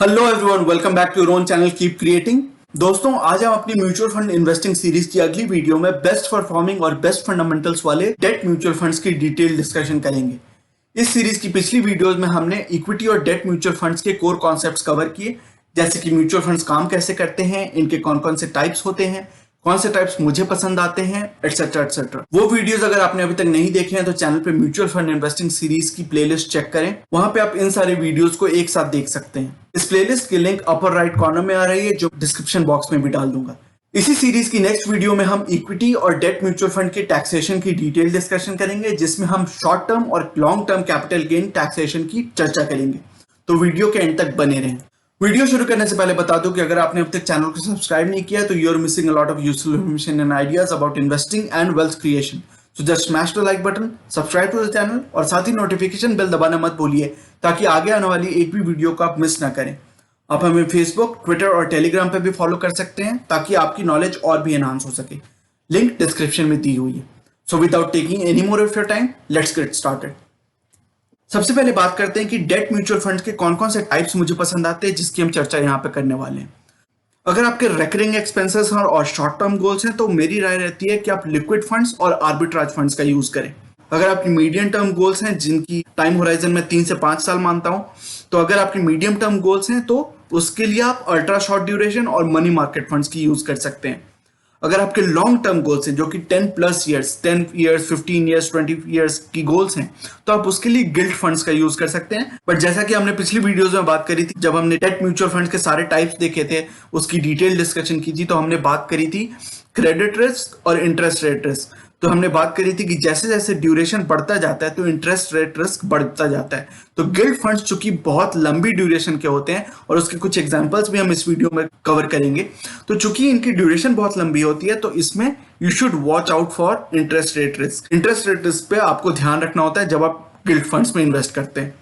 Hello everyone, welcome back to your own channel keep creating. दोस्तों, आज हम अपनी म्यूचुअल फंड इन्वेस्टिंग सीरीज की अगली वीडियो में बेस्ट परफॉर्मिंग और बेस्ट फंडामेंटल्स वाले डेट म्यूचुअल फंड्स की डिटेल डिस्कशन करेंगे। इस सीरीज की पिछली वीडियोस में हमने इक्विटी और डेट म्यूचुअल फंड्स के कोर कॉन्सेप्ट्स कवर किए, जैसे कि म्यूचुअल फंड्स काम कैसे करते हैं, इनके कौन कौन से टाइप्स होते हैं, कौन से टाइप्स मुझे पसंद आते हैं, एटसेट्रा एटसेट्रा। वो वीडियोस अगर आपने अभी तक नहीं देखे हैं तो चैनल पे म्यूचुअल फंड इन्वेस्टिंग सीरीज की प्लेलिस्ट चेक करें, वहां पे आप इन सारे वीडियोस को एक साथ देख सकते हैं। इस प्लेलिस्ट की लिंक अपर राइट कॉर्नर में आ रही है, जो डिस्क्रिप्शन बॉक्स में भी डाल दूंगा। इसी सीरीज की नेक्स्ट वीडियो में हम इक्विटी और डेट म्यूचुअल फंड के टैक्सेशन की डिटेल डिस्कशन करेंगे, जिसमें हम शॉर्ट टर्म और long term capital gain taxation की चर्चा करेंगे। तो वीडियो के एंड तक बने रहें। वीडियो शुरू करने से पहले बता दूं कि अगर आपने अब तक चैनल को सब्सक्राइब नहीं किया तो you are missing a lot of useful information and ideas about investing and wealth creation. So just smash the like button, subscribe to the channel और साथ ही नोटिफिकेशन बेल दबाना मत भूलिए, ताकि आगे आने वाली एक भी वीडियो को आप मिस ना करें। आप हमें फेसबुक, ट्विटर और टेलीग्राम पे भी फॉलो कर सकते हैं, ताकि आपकी नॉलेज और भी एनहांस हो सके। लिंक डिस्क्रिप्शन में दी हुई है। So without taking any more of your time, let's get started. सबसे पहले बात करते हैं कि डेट म्यूचुअल फंड्स के कौन कौन से टाइप्स मुझे पसंद आते हैं, जिसकी हम चर्चा यहाँ पे करने वाले हैं। अगर आपके रेकरिंग एक्सपेंसेस हैं और शॉर्ट टर्म गोल्स हैं, तो मेरी राय रहती है कि आप लिक्विड फंड्स और आर्बिट्राज फंड्स का यूज करें। अगर आपकी मीडियम टर्म गोल्स हैं, जिनकी टाइम होराइजन में 3 से 5 साल मानता हूं, तो अगर आपकी मीडियम टर्म गोल्स हैं तो उसके लिए आप अल्ट्रा शॉर्ट ड्यूरेशन और मनी मार्केट फंड्स की यूज कर सकते हैं। अगर आपके लॉन्ग टर्म गोल्स हैं, जो कि 10+ ईयर्स, 10 ईयर्स, 15 ईयर्स, 20 ईयर्स की गोल्स हैं, तो आप उसके लिए गिल्ट फंड्स का यूज कर सकते हैं। बट जैसा कि हमने पिछली वीडियोस में बात करी थी, जब हमने डेट म्यूचुअल फंड्स के सारे टाइप्स देखे थे, उसकी डिटेल डिस्कशन की थी, तो हमने बात करी थी क्रेडिट रिस्क और इंटरेस्ट रेट रिस्क। तो हमने बात करी थी कि जैसे जैसे ड्यूरेशन बढ़ता जाता है तो इंटरेस्ट रेट रिस्क बढ़ता जाता है। तो गिल्ट फंड्स चूंकि बहुत लंबी ड्यूरेशन के होते हैं, और उसके कुछ एग्जांपल्स भी हम इस वीडियो में कवर करेंगे, तो चूंकि इनकी ड्यूरेशन बहुत लंबी होती है, तो इसमें you should watch out for interest rate risk. Interest rate risk पे आपको ध्यान रखना होता है जब आप गिल्ट फंड्स में इन्वेस्ट करते हैं।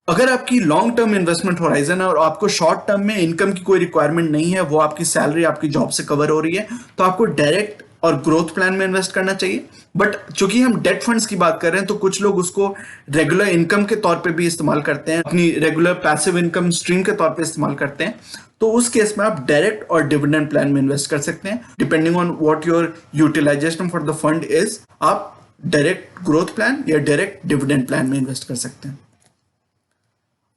अगर आपकी लॉन्ग टर्म इन्वेस्टमेंट होराइजन है और आपको शॉर्ट टर्म में इनकम की कोई रिक्वायरमेंट नहीं है, वो आपकी सैलरी आपकी जॉब से कवर हो रही है, तो आपको डायरेक्ट और ग्रोथ प्लान में इन्वेस्ट करना चाहिए। बट चूंकि हम डेट फंड्स की बात कर रहे हैं, तो कुछ लोग उसको रेगुलर इनकम के तौर पे भी इस्तेमाल करते हैं, अपनी रेगुलर पैसिव इनकम स्ट्रीम के तौर पे इस्तेमाल करते हैं। तो उस केस में आप डायरेक्ट और डिविडेंड प्लान में इन्वेस्ट कर सकते हैं, depending on what your utilization for the fund is. आप डायरेक्ट ग्रोथ प्लान या डायरेक्ट डिविडेंड प्लान में इन्वेस्ट कर सकते हैं।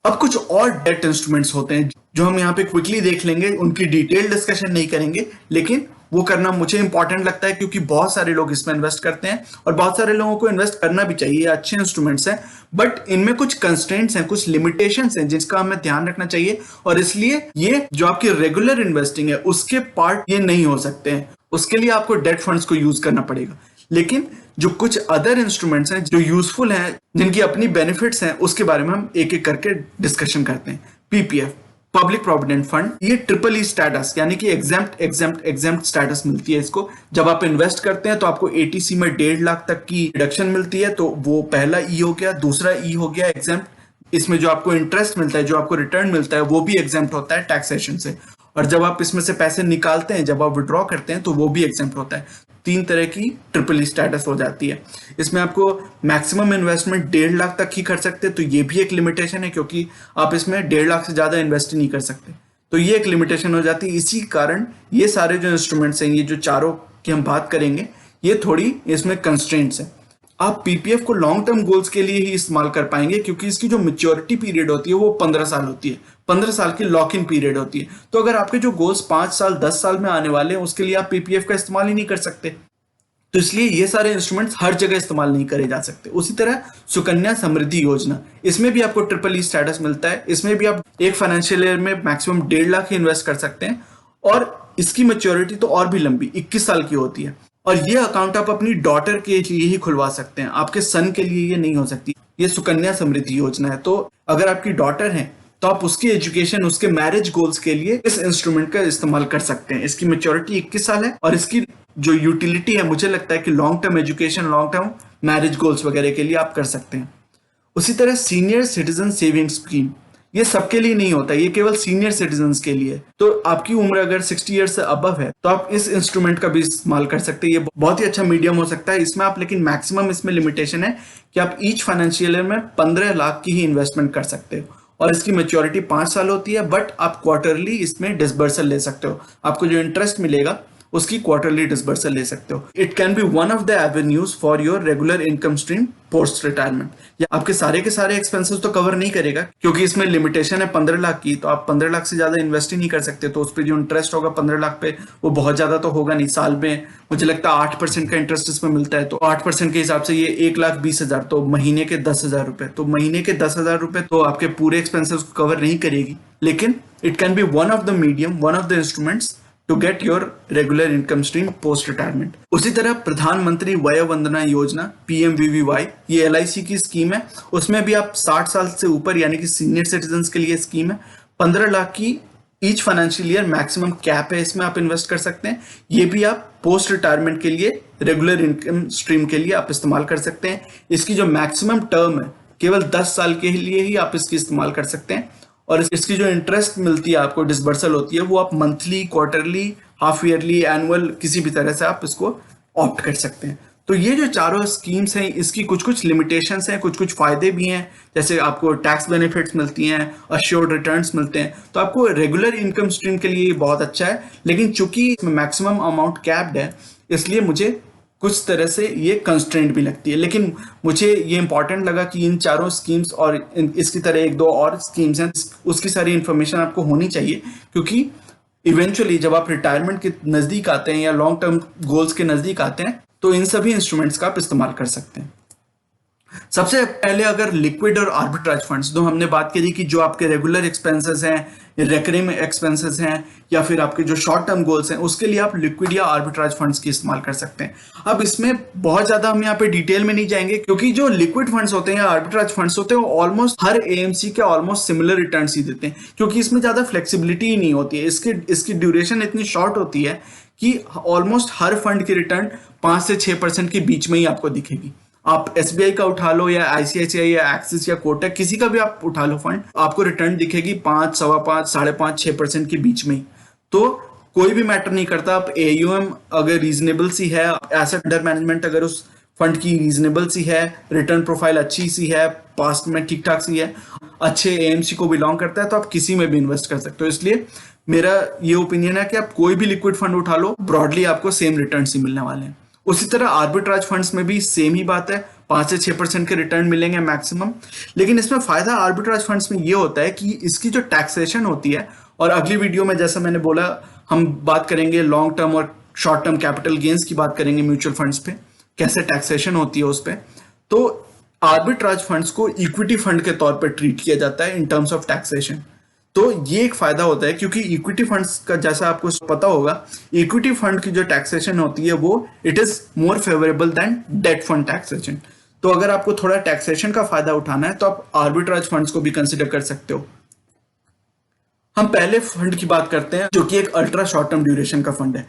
अब कुछ और डेट इंस्ट्रूमेंट्स होते हैं जो हम यहाँ पे क्विकली देख लेंगे, उनकी डिटेल डिस्कशन नहीं करेंगे, लेकिन वो करना मुझे इंपॉर्टेंट लगता है, क्योंकि बहुत सारे लोग इसमें इन्वेस्ट करते हैं और बहुत सारे लोगों को इन्वेस्ट करना भी चाहिए। अच्छे इंस्ट्रूमेंट्स हैं, बट इनमें कुछ कंस्ट्रेंट्स हैं, कुछ लिमिटेशंस हैं, जिसका हमें ध्यान रखना चाहिए, और इसलिए ये जो आपकी रेगुलर इन्वेस्टिंग है उसके पार्ट ये नहीं हो सकते हैं। उसके लिए आपको डेट फंड्स को यूज करना पड़ेगा। लेकिन जो कुछ अदर इंस्ट्रूमेंट्स हैं जो यूजफुल हैं, जिनकी अपनी बेनिफिट्स हैं, उसके बारे में हम एक एक करके डिस्कशन करते हैं। पीपीएफ, पब्लिक प्रोविडेंट फंड, ये ट्रिपल ई स्टेटस यानी कि एग्जेम्प्ट स्टेटस मिलती है इसको। जब आप इन्वेस्ट करते हैं तो आपको एटीसी में 1.5 लाख तक की रिडक्शन मिलती है, तो वो पहला ई हो गया। दूसरा ई हो गया एग्जेम्प्ट। इसमें जो आपको इंटरेस्ट मिलता है, जो आपको रिटर्न मिलता है, वो भी एग्जेम्प्ट होता है टैक्सेशन से। और जब आप इसमें से पैसे निकालते हैं, जब आप विड्रॉ करते हैं, तो वो भी एग्जेम्प्ट होता है। 3 तरह की ट्रिपल ई स्टेटस हो जाती है। इसमें आपको मैक्सिमम इन्वेस्टमेंट 1.5 लाख तक ही कर सकते हैं, तो ये भी एक लिमिटेशन है, क्योंकि आप इसमें 1.5 लाख से ज्यादा इन्वेस्ट नहीं कर सकते। तो ये एक लिमिटेशन हो जाती है। इसी कारण ये सारे जो इंस्ट्रूमेंट्स हैं, ये जो चारों की हम बात करेंगे, ये थोड़ी इसमें कंस्ट्रेंट्स हैं। आप पीपीएफ को लॉन्ग टर्म गोल्स के लिए ही इस्तेमाल कर पाएंगे, क्योंकि इसकी जो मैच्योरिटी पीरियड होती है वो 15 साल होती है। 15 साल की लॉक इन पीरियड होती है। तो अगर आपके जो गोल्स 5 साल 10 साल में आने वाले हैं, उसके लिए आप पीपीएफ का इस्तेमाल ही नहीं कर सकते। तो इसलिए ये सारे इंस्ट्रूमेंट्स हर जगह इस्तेमाल नहीं करे जा सकते। उसी तरह सुकन्या समृद्धि योजना, इसमें भी आपको ट्रिपल ई स्टेटस मिलता है। इसमें भी आप एक फाइनेंशियल ईयर में मैक्सिमम 1.5 लाख ही इन्वेस्ट कर सकते हैं, और इसकी मैच्योरिटी तो और भी लंबी 21 साल की होती है। और ये अकाउंट आप अपनी डॉटर के लिए ही खुलवा सकते हैं, आपके सन के लिए ये नहीं हो सकती। ये सुकन्या समृद्धि योजना है। तो अगर आपकी डॉटर है, तो आप उसकी एजुकेशन, उसके मैरिज गोल्स के लिए इस इंस्ट्रूमेंट का इस्तेमाल कर सकते हैं। इसकी मैच्योरिटी 21 साल है, और इसकी जो यूटिलिटी है, मुझे लगता है कि long term education, long term marriage goals वगैरह के लिए आप कर सकते हैं। उसी तरह सीनियर सिटीजन सेविंग स्कीम, ये सबके लिए नहीं होता, ये केवल सीनियर सिटीजन के लिए। तो आपकी उम्र अगर 60 ईयर से अबव है, तो आप इस इंस्ट्रूमेंट का भी इस्तेमाल कर सकते हैं। ये बहुत ही अच्छा मीडियम हो सकता है इसमें आप, लेकिन मैक्सिमम इसमें लिमिटेशन है कि आप ईच फाइनेंशियल ईयर में 15 लाख की ही इन्वेस्टमेंट कर सकते हो। और इसकी मैच्योरिटी 5 साल होती है, बट आप क्वार्टरली इसमें डिसबर्सल ले सकते हो। आपको जो इंटरेस्ट मिलेगा उसकी क्वार्टरली डिसबर्सल ले सकते हो। It can be one of the avenues for your regular income stream post retirement. या आपके सारे के सारे एक्सपेंसेस तो कवर नहीं करेगा, क्योंकि इसमें लिमिटेशन है 15 लाख की, तो आप 15 लाख से ज्यादा इन्वेस्ट ही नहीं कर सकते। तो उस पर जो इंटरेस्ट होगा 15 लाख पे, वो बहुत ज्यादा तो होगा नहीं। साल में मुझे लगता है 8% का इंटरेस्ट इसमें मिलता है, तो 8% के हिसाब से ये 1,20,000, तो महीने के 10,000 रुपए। तो महीने के 10,000 रुपए तो आपके पूरे एक्सपेंसेस को कवर नहीं करेगी, लेकिन it can be one of the medium, one of the instruments to get your regular income stream post retirement. उसी तरह प्रधानमंत्री वय वंदना योजना PMVVY, ये LIC की स्कीम है। उसमें भी आप 60 साल से ऊपर यानी कि सीनियर सिटीजन के लिए स्कीम है। 15 लाख की each financial year maximum cap है, इसमें आप इन्वेस्ट कर सकते हैं। ये भी आप पोस्ट रिटायरमेंट के लिए, रेगुलर इनकम स्ट्रीम के लिए आप इस्तेमाल कर सकते हैं। इसकी जो मैक्सिमम टर्म है केवल 10 साल के लिए ही आप इसकी इस्तेमाल कर सकते हैं। और इसकी जो इंटरेस्ट मिलती है आपको, डिसबर्सल होती है, वो आप monthly, quarterly, half yearly, annual, किसी भी तरह से आप इसको ऑप्ट कर सकते हैं। तो ये जो चारों स्कीम्स हैं, इसकी कुछ कुछ लिमिटेशंस हैं, कुछ कुछ फायदे भी हैं। जैसे आपको टैक्स बेनिफिट्स मिलती हैं, अश्योर्ड रिटर्न्स मिलते हैं, तो आपको रेगुलर इनकम स्ट्रीम के लिए बहुत अच्छा है। लेकिन चूंकि इसमें मैक्सिमम अमाउंट कैप्ड है, इसलिए मुझे कुछ तरह से ये कंस्ट्रेंट भी लगती है। लेकिन मुझे ये इंपॉर्टेंट लगा कि इन चारों स्कीम्स और इसकी तरह एक दो और स्कीम्स हैं, उसकी सारी इंफॉर्मेशन आपको होनी चाहिए, क्योंकि इवेंचुअली जब आप रिटायरमेंट के नजदीक आते हैं या लॉन्ग टर्म गोल्स के नजदीक आते हैं, तो इन सभी इंस्ट्रूमेंट्स का आप इस्तेमाल कर सकते हैं। सबसे पहले अगर लिक्विड और आर्बिट्राज फंड्स, तो हमने बात करी कि जो आपके रेगुलर एक्सपेंसेस हैं, रेकरिंग एक्सपेंसेस हैं, या फिर आपके जो शॉर्ट टर्म गोल्स हैं, उसके लिए आप लिक्विड या आर्बिट्राज फंड्स की इस्तेमाल कर सकते हैं। अब इसमें बहुत ज्यादा हम यहाँ पे डिटेल में नहीं जाएंगे, क्योंकि जो लिक्विड फंड्स होते हैं या आर्बिट्राज फंड्स होते हैं, वो ऑलमोस्ट हर AMC के ऑलमोस्ट सिमिलर रिटर्न ही देते हैं, क्योंकि इसमें ज्यादा फ्लेक्सिबिलिटी ही नहीं होती है। इसकी ड्यूरेशन इतनी शॉर्ट होती है कि ऑलमोस्ट हर फंड की रिटर्न 5 से 6% के बीच में ही आपको दिखेगी। आप SBI का उठा लो या ICICI या एक्सिस या कोटक, किसी का भी आप उठा लो फंड, आपको रिटर्न दिखेगी 5, 5.25, 5.5, 6% के बीच में ही। तो कोई भी मैटर नहीं करता, आप AUM अगर रीजनेबल सी है, एसेट अंडर मैनेजमेंट अगर उस फंड की रीजनेबल सी है, रिटर्न प्रोफाइल अच्छी सी है, पास्ट में ठीक ठाक सी है, अच्छे AMC को बिलोंग करता है, तो आप किसी में भी इन्वेस्ट कर सकते हो। इसलिए मेरा ये ओपिनियन है कि आप कोई भी लिक्विड फंड उठा लो, ब्रॉडली आपको सेम रिटर्न ही मिलने वाले हैं। उसी तरह आर्बिट्राज फंड्स में भी सेम ही बात है, 5 से 6% के रिटर्न मिलेंगे मैक्सिमम। लेकिन इसमें फायदा आर्बिट्राज फंड्स में ये होता है कि इसकी जो टैक्सेशन होती है, और अगली वीडियो में जैसा मैंने बोला हम बात करेंगे लॉन्ग टर्म और शॉर्ट टर्म कैपिटल गेन्स की बात करेंगे म्यूचुअल फंड्स पे, कैसे टैक्सेशन होती है उस पर। तो आर्बिट्राज फंड्स को इक्विटी फंड के तौर पर ट्रीट किया जाता है इन टर्म्स ऑफ टैक्सेशन। तो ये एक फायदा होता है, क्योंकि इक्विटी फंड्स का जैसा आपको पता होगा, इक्विटी फंड की जो टैक्सेशन होती है वो it is more favourable than debt fund taxation. तो अगर आपको थोड़ा टैक्सेशन का फायदा उठाना है, तो आप आर्बिट्राज फंड्स को भी कंसिडर कर सकते हो। हम पहले फंड की बात करते हैं, जो कि एक अल्ट्रा शॉर्ट टर्म ड्यूरेशन का फंड है,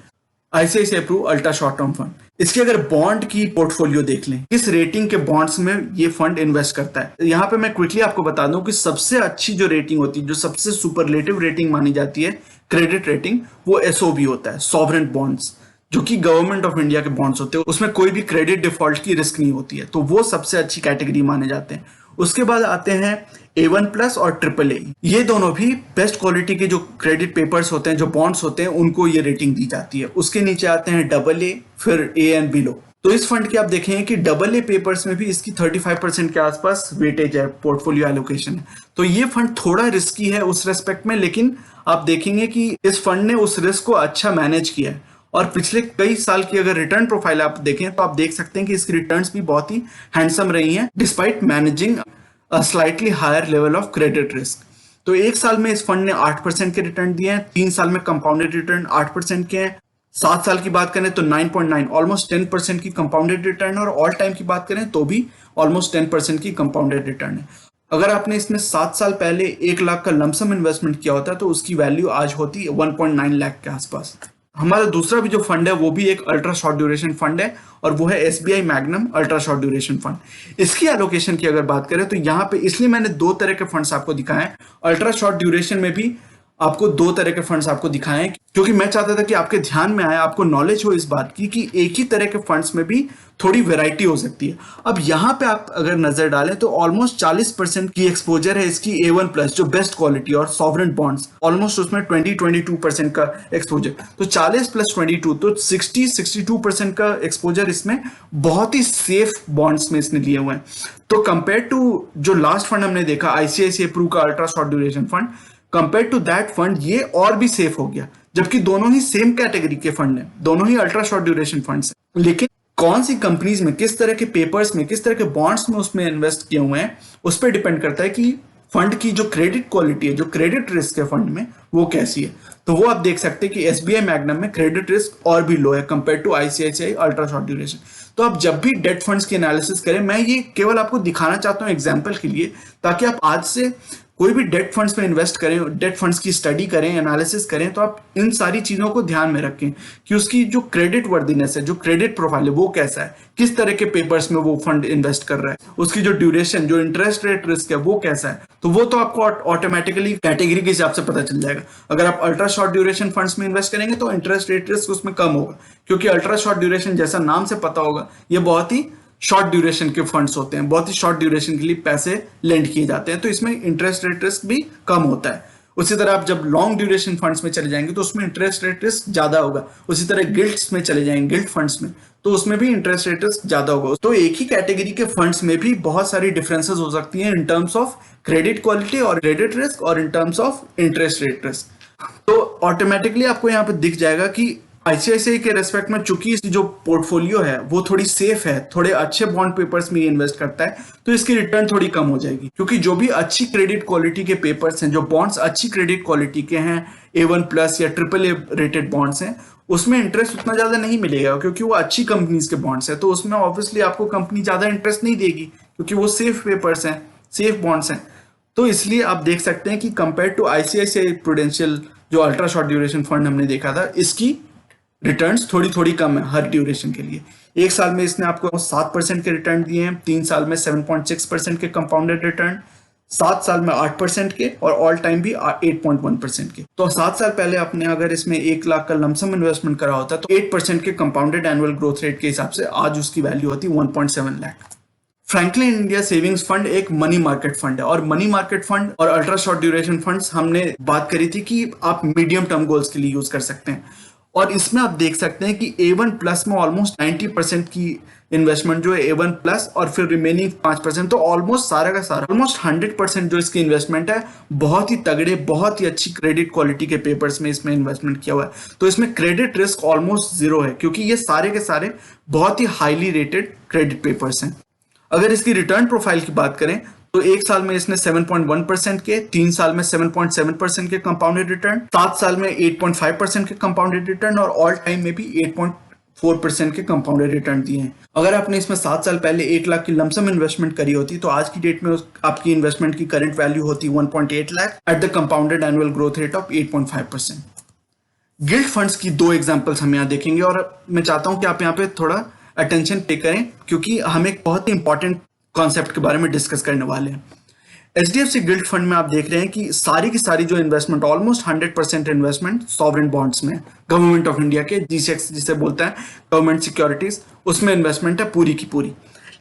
ICICI Pru ultra short term fund. इसकी अगर बॉन्ड की पोर्टफोलियो देख लें, किस रेटिंग के बॉन्ड्स में ये फंड इन्वेस्ट करता है, यहाँ पे मैं क्विकली आपको बता दूं कि सबसे अच्छी जो रेटिंग होती है, जो सबसे सुपरलेटिव रेटिंग मानी जाती है, क्रेडिट रेटिंग, वो SOB होता है, सॉवरेन बॉन्ड्स, जो कि गवर्नमेंट ऑफ इंडिया के बॉन्ड्स होते हैं। उसमें कोई भी क्रेडिट डिफॉल्ट की रिस्क नहीं होती है, तो वो सबसे अच्छी कैटेगरी माने जाते हैं। उसके बाद आते हैं A1+ और AAA। ये दोनों भी बेस्ट क्वालिटी के जो क्रेडिट पेपर्स होते हैं, जो बॉन्ड्स होते हैं, उनको ये रेटिंग दी जाती है। उसके नीचे आते हैं AA, फिर A एंड बिलो। तो इस फंड के आप देखेंगे कि AA पेपर्स में भी इसकी 35% के आसपास वेटेज है, पोर्टफोलियो एलोकेशन है। तो ये फंड थोड़ा रिस्की है उस रेस्पेक्ट में, लेकिन आप देखेंगे कि इस फंड ने उस रिस्क को अच्छा मैनेज किया है। और पिछले कई साल की अगर रिटर्न प्रोफाइल आप देखें, तो आप देख सकते हैं कि इसकी रिटर्न्स भी बहुत ही हैंडसम रही हैं, despite managing a slightly higher level of credit risk. तो एक साल में इस फंड ने 8% के रिटर्न दिए हैं, 3 साल में कंपाउंडेड रिटर्न 8% के हैं, 7 साल की बात करें तो 9.9, ऑलमोस्ट 10% की कंपाउंडेड रिटर्न, और ऑल टाइम की बात करें तो भी ऑलमोस्ट 10% की कंपाउंडेड रिटर्न है। अगर आपने इसमें 7 साल पहले 1 लाख का लमसम इन्वेस्टमेंट किया होता, तो उसकी वैल्यू आज होती 1.9 लाख के आसपास। हमारा दूसरा भी जो फंड है, वो भी एक अल्ट्रा शॉर्ट ड्यूरेशन फंड है, और वो है SBI magnum ultra short duration fund. इसकी एलोकेशन की अगर बात करें, तो यहाँ पे इसलिए मैंने 2 तरह के फंड्स आपको दिखाए हैं। अल्ट्रा शॉर्ट ड्यूरेशन में भी आपको दो तरह के फंड्स आपको दिखाए हैं, क्योंकि मैं चाहता था कि आपके ध्यान में आए, आपको नॉलेज हो इस बात की कि एक ही तरह के फंड्स में भी थोड़ी वैरायटी हो सकती है। अब यहाँ पे आप अगर नजर डालें तो ऑलमोस्ट 40% की एक्सपोजर है इसकी A1+ जो बेस्ट क्वालिटी और सॉवरेन बॉन्ड्स, ऑलमोस्ट उसमें 22% का एक्सपोजर। तो 40 + 22 तो 62% का एक्सपोजर इसमें बहुत ही सेफ बॉन्ड्स में इसने लिए हुए हैं। तो कंपेयर टू जो लास्ट फंड हमने देखा ICICI प्रू का ultra short duration fund, compare to that fund ये और भी सेफ हो गया, जबकि दोनों ही सेम कैटेगरी के फंड हैं, दोनों ही अल्ट्रा शॉर्ट ड्यूरेशन फंड्स हैं। लेकिन कौन सी कंपनीज में, किस तरह के पेपर्स में, किस तरह के बॉन्ड्स में उसमें इन्वेस्ट किए हुए हैं, उस पर डिपेंड करता है कि फंड की जो क्रेडिट क्वालिटी है, जो क्रेडिट रिस्क है फंड में, वो कैसी है। तो वो आप देख सकते हैं कि SBI मैग्नम में क्रेडिट रिस्क और भी लो है compare to ICICI ultra short duration. तो आप जब भी डेट फंड्स की एनालिसिस करें, मैं ये केवल आपको दिखाना चाहता हूं एग्जांपल के लिए, ताकि आप आज से कोई भी डेट फंड्स में इन्वेस्ट करें, डेट फंड्स की स्टडी करें, एनालिसिस करें, तो आप इन सारी चीजों को ध्यान में रखें कि उसकी जो क्रेडिट वर्दीनेस है, जो क्रेडिट प्रोफाइल है, वो कैसा है, किस तरह के पेपर्स में वो फंड इन्वेस्ट कर रहा है, उसकी जो ड्यूरेशन, जो इंटरेस्ट रेट रिस्क है, वो कैसा है। तो वो तो आपको ऑटोमेटिकली कैटेगरी के हिसाब से पता चल जाएगा। अगर आप अल्ट्रा शॉर्ट ड्यूरेशन फंड्स में इन्वेस्ट करेंगे तो इंटरेस्ट रेट रिस्क उसमें कम होगा, क्योंकि अल्ट्रा शॉर्ट ड्यूरेशन जैसा नाम से पता होगा, ये बहुत ही शॉर्ट ड्यूरेशन के फंड्स होते हैं, बहुत ही शॉर्ट ड्यूरेशन के लिए पैसे लेंड किए जाते हैं, तो इसमें इंटरेस्ट रेट रिस्क भी कम होता है। उसी तरह आप जब लॉन्ग ड्यूरेशन फंड्स में चले जाएंगे तो उसमें इंटरेस्ट रेट रिस्क ज्यादा होगा। उसी तरह गिल्ट्स में चले जाएंगे, गिल्ट फंड्स में, तो उसमें भी इंटरेस्ट रेट रिस्क ज्यादा होगा। तो एक ही कैटेगरी के फंड्स में भी बहुत सारी डिफरेंसेस हो सकती हैं in terms of credit quality और क्रेडिट रिस्क और in terms of interest rate risk. तो ऑटोमेटिकली आपको यहाँ पे दिख जाएगा कि ICICI के रेस्पेक्ट में चूंकि इसकी जो पोर्टफोलियो है वो थोड़ी सेफ है, थोड़े अच्छे बॉन्ड पेपर्स में ये इन्वेस्ट करता है, तो इसकी रिटर्न थोड़ी कम हो जाएगी, क्योंकि जो भी अच्छी क्रेडिट क्वालिटी के पेपर्स हैं, जो बॉन्ड्स अच्छी क्रेडिट क्वालिटी के हैं, A1+ या AAA रेटेड बॉन्ड्स हैं, उसमें इंटरेस्ट उतना ज्यादा नहीं मिलेगा, क्योंकि वो अच्छी कंपनीज के बॉन्ड्स है, तो उसमें ऑब्वियसली आपको कंपनी ज्यादा इंटरेस्ट नहीं देगी, क्योंकि वो सेफ पेपर्स हैं, सेफ बॉन्ड्स हैं। तो इसलिए आप देख सकते हैं कि कंपेयर टू ICICI प्रूडेंशियल जो अल्ट्रा शॉर्ट ड्यूरेशन फंड हमने देखा था, इसकी रिटर्न्स थोड़ी कम है हर ड्यूरेशन के लिए। एक साल में इसने आपको 7% के रिटर्न दिए हैं, 3 साल में 7.6% के कंपाउंडेड रिटर्न, 7 साल में 8% के, और ऑल टाइम भी 8.1% के। तो 7 साल पहले आपने अगर इसमें 1 लाख का लमसम इन्वेस्टमेंट करा होता तो 8% के कंपाउंडेड एनुअल ग्रोथ रेट के हिसाब से आज उसकी वैल्यू होती 1.7 lakh. Franklin India savings fund एक मनी मार्केट फंड है, और मनी मार्केट फंड और अल्ट्रा शॉर्ट ड्यूरेशन फंड्स हमने बात करी थी कि आप मीडियम टर्म गोल्स के लिए यूज कर सकते हैं। और इसमें आप देख सकते हैं कि A1+ में ऑलमोस्ट 90% की इन्वेस्टमेंट जो है A1+, और फिर रिमेनिंग 5%, तो ऑलमोस्ट सारा का सारा, ऑलमोस्ट 100% जो इसकी इन्वेस्टमेंट है, बहुत ही तगड़े, बहुत ही अच्छी क्रेडिट क्वालिटी के पेपर्स में इसमें इन्वेस्टमेंट किया हुआ है। तो इसमें क्रेडिट रिस्क ऑलमोस्ट जीरो है, क्योंकि ये सारे के सारे बहुत ही हाईली रेटेड क्रेडिट पेपर्स हैं। अगर इसकी रिटर्न प्रोफाइल की बात करें तो 1 साल में इसने 7.1% के, 3 साल में 7.7% के कंपाउंडेड रिटर्न, 7 साल में 8.5% के कंपाउंडेड रिटर्न, और ऑल टाइम में भी 8.4% के कंपाउंडेड रिटर्न दिए हैं। अगर आपने इसमें 7 साल पहले 1 लाख की लमसम इन्वेस्टमेंट करी होती तो आज की डेट में आपकी इन्वेस्टमेंट की करंट वैल्यू होती 1.8 lakh at the compounded annual growth rate of 8.5%। Guilt funds की 2 एग्जांपल्स हम यहाँ देखेंगे, और मैं चाहता हूं कि आप यहाँ पे थोड़ा अटेंशन पे करें, क्योंकि हम एक बहुत ही इंपॉर्टेंट कॉन्सेप्ट के बारे में डिस्कस करने वाले हैं। HDFC गिल्ट फंड में आप देख रहे हैं कि सारी की सारी जो investment, almost 100% investment sovereign bonds में, गवर्नमेंट ऑफ इंडिया के GSEC जिसे बोलते हैं, गवर्नमेंट सिक्योरिटीज, उसमें इन्वेस्टमेंट है पूरी की पूरी।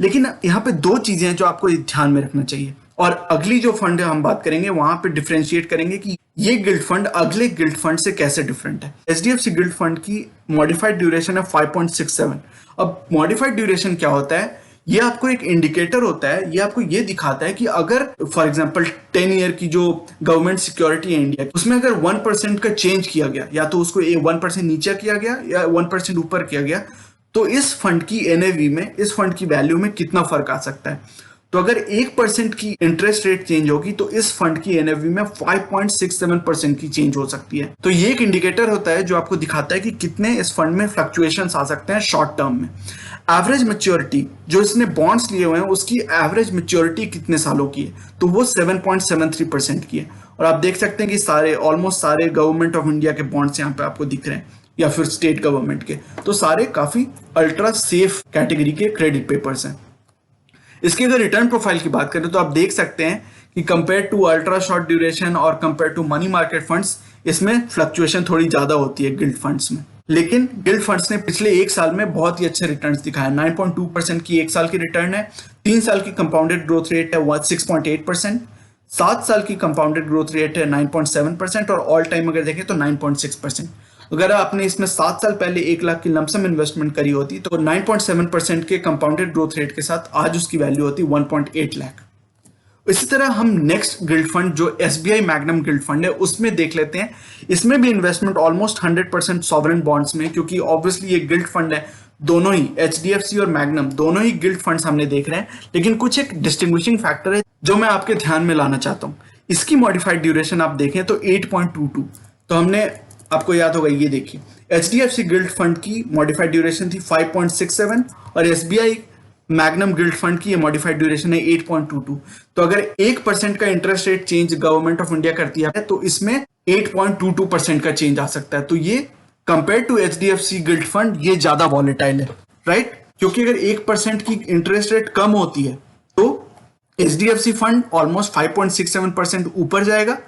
लेकिन यहाँ पे 2 चीजें हैं जो आपको ध्यान में रखना चाहिए, और अगली जो फंड है हम बात करेंगे वहां पे डिफरेंशिएट करेंगे कि ये गिल्ट फंड अगले गिल्ट फंड से कैसे डिफरेंट है। HDFC गिल्ट फंड की मॉडिफाइड ड्यूरेशन है 5.67। अब मॉडिफाइड ड्यूरेशन क्या होता है? ये आपको एक इंडिकेटर होता है, ये आपको ये दिखाता है कि अगर फॉर एग्जांपल 10 ईयर की जो गवर्नमेंट सिक्योरिटी है इंडिया, उसमें अगर 1% का चेंज किया गया, या तो उसको 1% नीचे किया गया या 1% ऊपर किया गया, तो इस फंड की NAV में, इस फंड की वैल्यू में कितना फर्क आ सकता है। तो अगर 1% की इंटरेस्ट रेट चेंज होगी तो इस फंड की NAV में 5.67% की चेंज हो सकती है। तो ये एक इंडिकेटर होता है जो आपको दिखाता है कि कितने इस फंड में फ्लक्चुएशंस आ सकते हैं शॉर्ट टर्म में। एवरेज मैच्योरिटी जो इसने बॉन्ड्स लिए हुए हैं उसकी एवरेज मैच्योरिटी कितने सालों की है, तो वो 7.73% की है। और आप देख सकते हैं कि सारे, ऑलमोस्ट सारे गवर्नमेंट ऑफ इंडिया के बॉन्ड्स यहाँ पे आपको दिख रहे हैं, या फिर स्टेट गवर्नमेंट के, तो सारे काफी अल्ट्रा सेफ कैटेगरी के क्रेडिट पेपर्स हैं। इसके अगर रिटर्न प्रोफाइल की बात करें तो आप देख सकते हैं कि compare to ultra short duration और compare to money market funds इसमें फ्लक्चुएशन थोड़ी ज्यादा होती है गिल्ड फंड्स में। लेकिन गिल्ड फंड्स ने पिछले एक साल में बहुत ही अच्छे रिटर्न्स दिखाए। 9.2% की एक साल की रिटर्न है, 3 साल की कंपाउंडेड ग्रोथ रेट है 6.8%, 7 साल की कंपाउंडेड ग्रोथ रेट है 9.7% और ऑल टाइम अगर देखें तो 9.6%। अगर आपने इसमें 7 साल पहले 1 लाख की लमसम इन्वेस्टमेंट करी होती तो 9.7% के कंपाउंडेड ग्रोथ रेट के साथ आज उसकी वैल्यू होती 1.8 लाख। इसी तरह हम नेक्स्ट गिल्ड फंड जो एसबीआई मैग्नम गिल्ड फंड है उसमें देख लेते हैं। इसमें भी इन्वेस्टमेंट ऑलमोस्ट 100% सॉवरेन बॉन्ड्स में, क्योंकि ऑब्वियसली ये गिल्ड फंड है। दोनों ही एचडीएफसी और मैग्नम दोनों ही गिल्ड फंड्स हमने देख रहे हैं, लेकिन कुछ एक डिस्टिंग्विशिंग फैक्टर है जो मैं आपके ध्यान में लाना चाहता हूं। इसकी मॉडिफाइड ड्यूरेशन आप देखें तो 8.22। तो हमने, आपको याद होगा, ये देखिए एचडीएफसी गिल्ड फंड की मॉडिफाइड ड्यूरेशन थी 5.67 और एसबीआई मैग्नम गिल्ड फंड की मॉडिफाइड ड्यूरेशन है 8.22। तो अगर 1% का interest rate change government of India करती है तो इसमें 8.22% का चेंज आ सकता है। तो ये compare to HDFC gilt fund ये ज्यादा वॉलेटाइल है, राइट? क्योंकि अगर 1% की इंटरेस्ट रेट कम होती है तो एचडीएफसी फंड ऑलमोस्ट 5.67% ऊपर जाएगा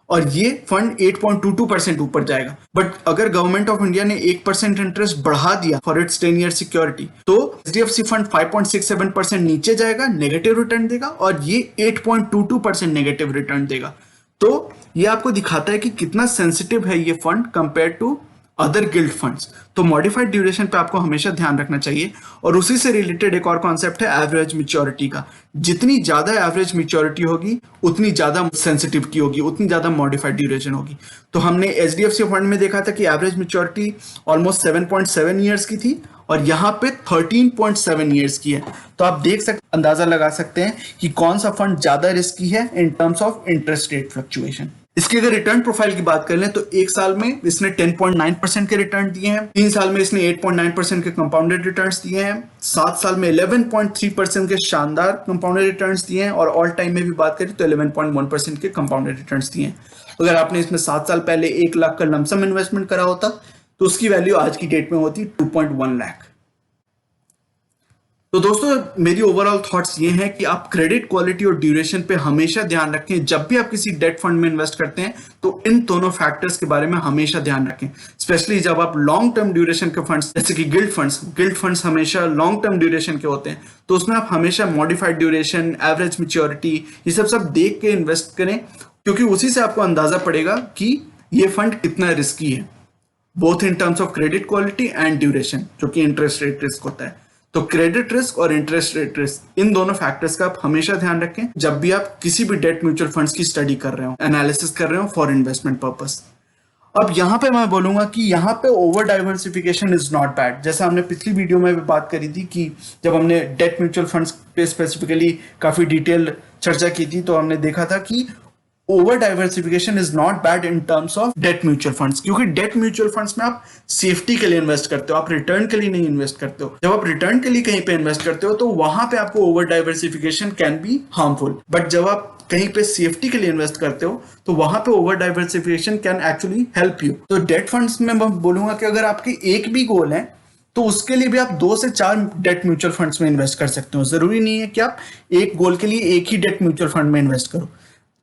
और ये फंड 8.22% ऊपर जाएगा। बट अगर गवर्नमेंट ऑफ इंडिया ने 1% इंटरेस्ट बढ़ा दिया फॉर इट्स 10 ईयर सिक्योरिटी तो एचडीएफसी फंड 5.67% नीचे जाएगा, नेगेटिव रिटर्न देगा, और ये 8.22% नेगेटिव रिटर्न देगा। तो ये आपको दिखाता है कि कितना सेंसिटिव है ये fund compare to other gilt funds. तो मॉडिफाइड ड्यूरेशन पे आपको हमेशा ध्यान रखना चाहिए। और उसी से रिलेटेड एक और कॉन्सेप्ट है एवरेज मैच्योरिटी का। जितनी ज्यादा एवरेज मैच्योरिटी होगी उतनी ज्यादा सेंसिटिविटी होगी, उतनी ज्यादा मॉडिफाइड ड्यूरेशन होगी। तो हमने एचडीएफसी फंड में देखा था कि एवरेज मैच्योरिटी ऑलमोस्ट 7.7 ईयर्स की थी और यहाँ पे 13.7 ईयर्स की है। तो आप देख सकते, अंदाजा लगा सकते हैं कि कौन सा फंड ज्यादा रिस्की है in terms of interest rate fluctuation. इसकी अगर रिटर्न प्रोफाइल की बात कर लें तो एक साल में इसने 10.9% के रिटर्न दिए हैं, 3 साल में इसने 8.9% के कंपाउंडेड रिटर्न्स दिए हैं, 7 साल में 11.3% के शानदार कंपाउंडेड रिटर्न्स दिए हैं और ऑल टाइम में भी बात करें तो 11.1% के कंपाउंडेड रिटर्न्स दिए हैं। अगर आपने इसमें 7 साल पहले 1 लाख का लमसम इन्वेस्टमेंट करा होता तो उसकी वैल्यू आज की डेट में होती 2.1 लाख। तो दोस्तों मेरी ओवरऑल थॉट्स ये हैं कि आप क्रेडिट क्वालिटी और ड्यूरेशन पे हमेशा ध्यान रखें। जब भी आप किसी डेट फंड में इन्वेस्ट करते हैं तो इन दोनों फैक्टर्स के बारे में हमेशा ध्यान रखें, स्पेशली जब आप लॉन्ग टर्म ड्यूरेशन के फंड्स जैसे कि गिल्ड फंड्स हमेशा लॉन्ग टर्म ड्यूरेशन के होते हैं। तो उसमें आप हमेशा मॉडिफाइड ड्यूरेशन, एवरेज मैच्योरिटी, ये सब देख के इन्वेस्ट करें, क्योंकि उसी से आपको अंदाजा पड़ेगा कि ये फंड कितना रिस्की है, both in terms of credit quality and duration, जो कि इंटरेस्ट रेट रिस्क होता है। तो क्रेडिट रिस्क और इंटरेस्ट रेट रिस्क, इन दोनों फैक्टर्स का आप हमेशा ध्यान रखें जब भी आप किसी भी डेट म्यूचुअल फंड्स की स्टडी कर रहे हो, एनालिसिस कर रहे हो फॉर इन्वेस्टमेंट पर्पस। अब यहाँ पे मैं बोलूंगा कि यहाँ पे over diversification is not bad. जैसे हमने पिछली वीडियो में भी बात करी थी कि जब हमने डेट म्यूचुअल फंड्स पे स्पेसिफिकली काफी डिटेल चर्चा की थी तो हमने देखा था कि over diversification is not bad in terms of debt mutual funds, क्योंकि डेट म्यूचुअल फंड्स में आप सेफ्टी के लिए इन्वेस्ट करते हो, आप रिटर्न के लिए नहीं इन्वेस्ट करते हो। जब आप रिटर्न के लिए कहीं पे इन्वेस्ट करते हो तो वहां पे आपको over diversification can be harmful, but जब आप कहीं पे सेफ्टी के लिए इन्वेस्ट करते हो तो वहां पे over diversification can actually help you. तो डेट फंड्स में मैं बोलूंगा कि अगर आपके एक भी गोल है तो उसके लिए भी आप 2 से 4 डेट म्यूचुअल फंड्स में इन्वेस्ट कर सकते हो। जरूरी नहीं है कि आप एक गोल के लिए एक ही डेट म्यूचुअल फंड में इन्वेस्ट करो,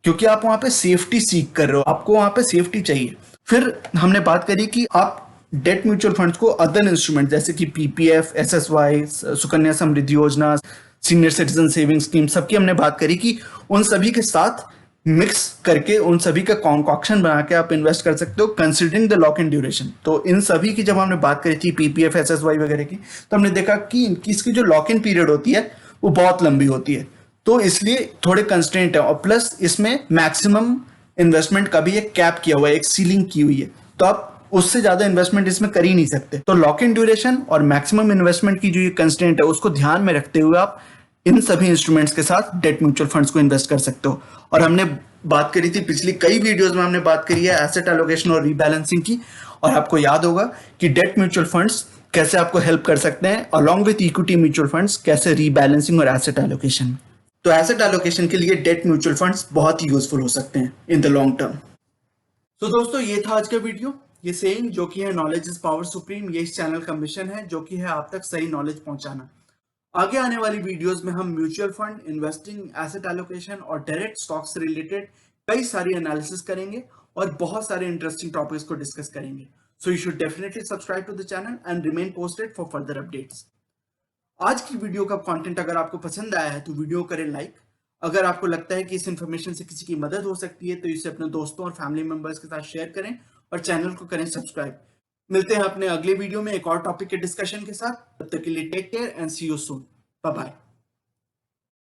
क्योंकि आप वहां पे सेफ्टी सीख कर रहे हो, आपको वहां पे सेफ्टी चाहिए। फिर हमने बात करी कि आप डेट म्यूचुअल फंड्स को अदर इंस्ट्रूमेंट जैसे कि पीपीएफ, एसएसवाई, सुकन्या समृद्धि योजना, सीनियर सिटीजन सेविंग स्कीम, सबकी हमने बात करी कि उन सभी के साथ मिक्स करके उन सभी का कॉन्कॉक्शन बना के आप इन्वेस्ट कर सकते हो considering the lock in duration. तो इन सभी की जब हमने बात करी थी पीपीएफ, एसएसवाई वगैरह की, तो हमने देखा कि इसकी जो लॉक इन पीरियड होती है वो बहुत लंबी होती है, तो इसलिए थोड़े कंस्ट्रेंट है। और प्लस इसमें मैक्सिमम इन्वेस्टमेंट का भी एक कैप किया हुआ है, एक सीलिंग की हुई है, तो आप उससे ज्यादा इन्वेस्टमेंट इसमें कर ही नहीं सकते। तो लॉक इन ड्यूरेशन और मैक्सिमम इन्वेस्टमेंट की जो ये कंस्ट्रेंट है उसको ध्यान में रखते हुए आप इन सभी इंस्ट्रूमेंट्स के साथ डेट म्यूचुअल फंड्स को इन्वेस्ट कर सकते हो। और हमने बात करी थी पिछली कई वीडियोस में, हमने बात करी है एसेट एलोकेशन और रीबैलेंसिंग की, और आपको याद होगा कि डेट म्यूचुअल फंड्स कैसे आपको हेल्प कर सकते हैं along with equity mutual funds, कैसे रीबैलेंसिंग और एसेट एलोकेशन। तो एसेट एलोकेशन के लिए डेट म्यूचुअल फंड्स बहुत ही यूजफुल हो सकते हैं इन द लॉन्ग टर्म। तो दोस्तों ये था आज का वीडियो। ये सेइंग जो कि है नॉलेज इज पावर सुप्रीम, ये इस चैनल का मिशन है जो कि है आप तक सही नॉलेज पहुंचाना। आगे आने वाली वीडियोस में हम mutual fund, investing, asset allocation और डायरेक्ट स्टॉक से रिलेटेड कई सारी एनालिसिस करेंगे और बहुत सारे इंटरेस्टिंग टॉपिक्स को डिस्कस करेंगे. So you should definitely subscribe to the channel and remain posted for further updates. आज की वीडियो का कंटेंट अगर आपको पसंद आया है तो वीडियो करें लाइक. अगर आपको लगता है कि इस इंफॉर्मेशन से किसी की मदद हो सकती है तो इसे अपने दोस्तों और फैमिली मेंबर्स के साथ शेयर करें और चैनल को करें सब्सक्राइब. मिलते हैं अपने अगले वीडियो में एक और टॉपिक के डिस्कशन के साथ. तब तक के लिए take care and see you soon. Bye bye.